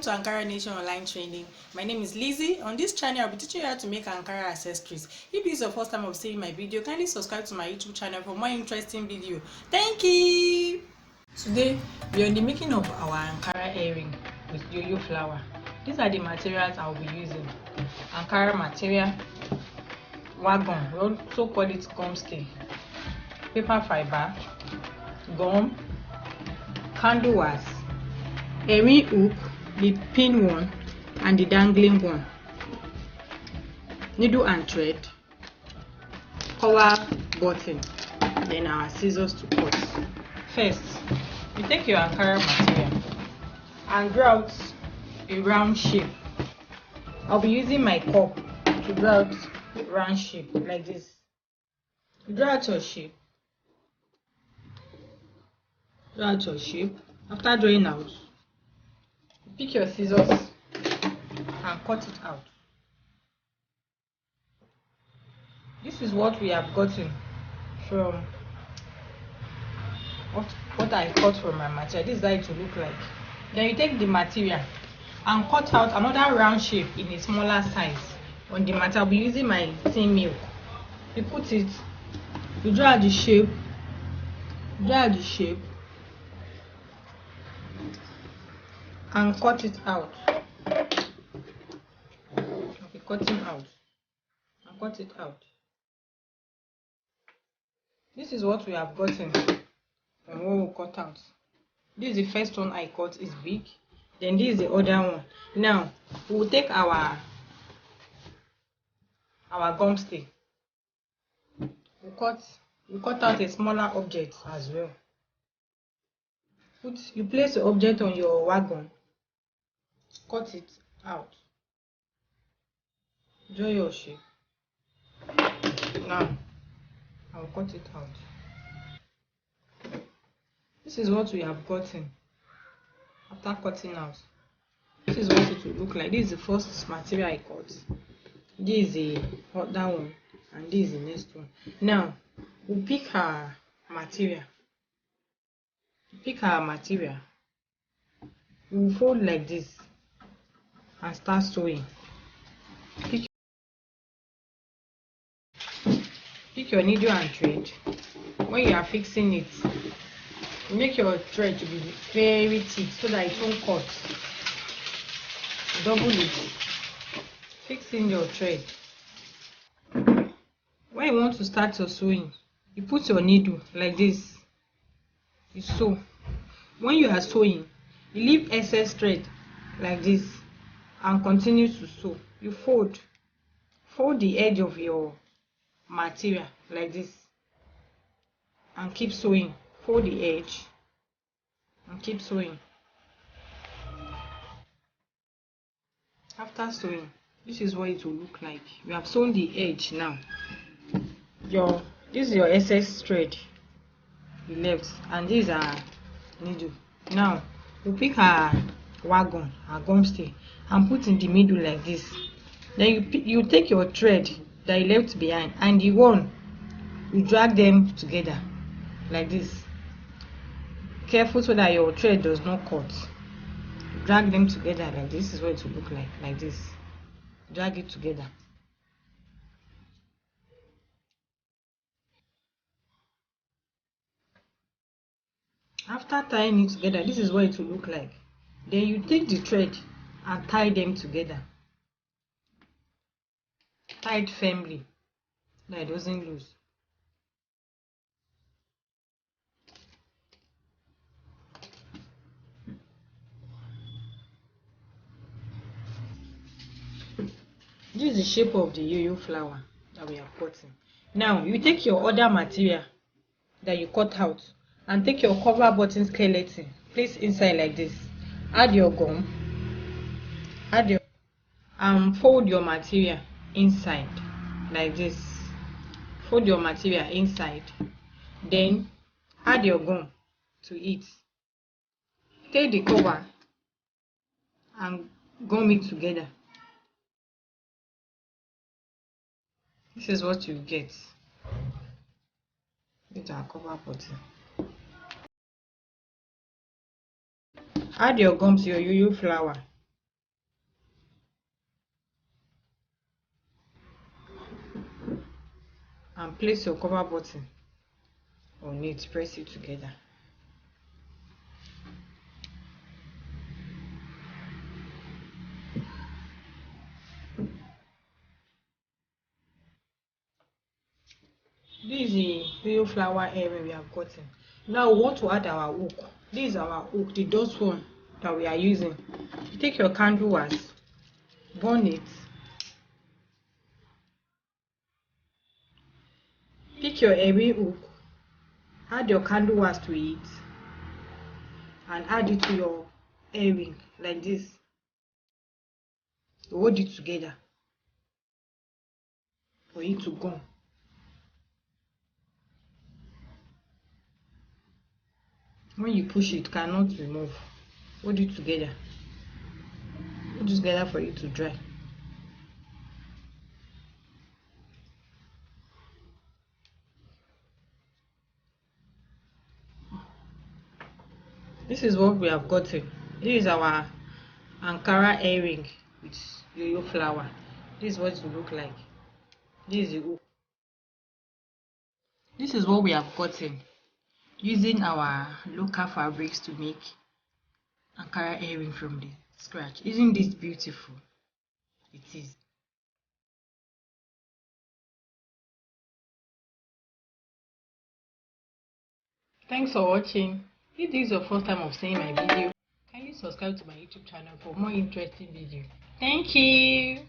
to Ankara Nation online training. My name is Lizzie. On this channel, I'll be teaching you how to make Ankara accessories. If this is your first time of seeing my video, kindly subscribe to my YouTube channel for more interesting video. Thank you. Today, we are in the making of our Ankara earring with yo-yo flower. These are the materials I'll be using. Ankara material, wagon, we also call it gum stay, paper fiber, gum, candle wax, earring hook, the pin one and the dangling one, needle and thread, collar button, then our scissors to cut. First, you take your Ankara material and draw out a round shape. I'll be using my cup to draw out a round shape like this. You draw out your shape. Draw out your shape. After drawing out, pick your scissors and cut it out. This is what we have gotten from what I cut from my material. This is how it will look like. Then you take the material and cut out another round shape in a smaller size on the material. I'll be using my tin milk. You put it, you draw the shape, and cut it out. Okay, cutting out and cut it out. This is what we have gotten from what we cut out. This is the first one I cut, is big. Then this is the other one. Now we will take our gum stay. We cut out a smaller object as well. You place the object on your wagon, cut it out, draw your shape. Now I'll cut it out. This is what we have gotten after cutting out. This is what it will look like. This is the first material I cut. This is the other one, and this is the next one. Now we'll pick our material. We'll fold like this and start sewing. Pick your needle and thread. When you are fixing it, make your thread to be very thick so that it won't cut. Double it. Fixing your thread. When you want to start your sewing, you put your needle like this. You sew. When you are sewing, you leave excess thread like this and continue to sew. You fold the edge of your material like this and keep sewing. Fold the edge and keep sewing. After sewing, this is what it will look like. We have sewn the edge. Now this is your excess thread you left, and this is our needle. Now we pick our wagon, our gum stay, and put in the middle like this. Then you take your thread that you left behind and the one, you drag them together like this. Careful so that your thread does not cut. Drag them together like this. This is what it will look like this. Drag it together. After tying it together, this is what it will look like. Then you take the thread and tie them together. Tie it firmly so that it doesn't lose. This is the shape of the yo-yo flower that we are cutting. Now you take your other material that you cut out and take your cover button skeleton, place inside like this. Add your gum, and fold your material inside like this. Fold your material inside. Then add your gum to it. Take the cover and gum it together. This is what you get. With our cover button. Add your gum to your yo-yo flower and place your cover button on it. Press it together. This is the real flower earring we have gotten. Now we want to add our hook. This is our hook, the dot one that we are using. Take your candle wax, burn it. Pick your earring hook, add your candle wax to it, and add it to your earring like this. Hold it together for it to go. When you push it, cannot remove. Hold it together. Hold it together for it to dry. This is what we have gotten. This is our Ankara earring with yo-yo flower. This is what it will look like. This is the hook. This is what we have gotten using our local fabrics to make Ankara earring from the scratch. Isn't this beautiful? It is. Thanks for watching. If this is your first time of seeing my video, kindly subscribe to my YouTube channel for more interesting videos. Thank you.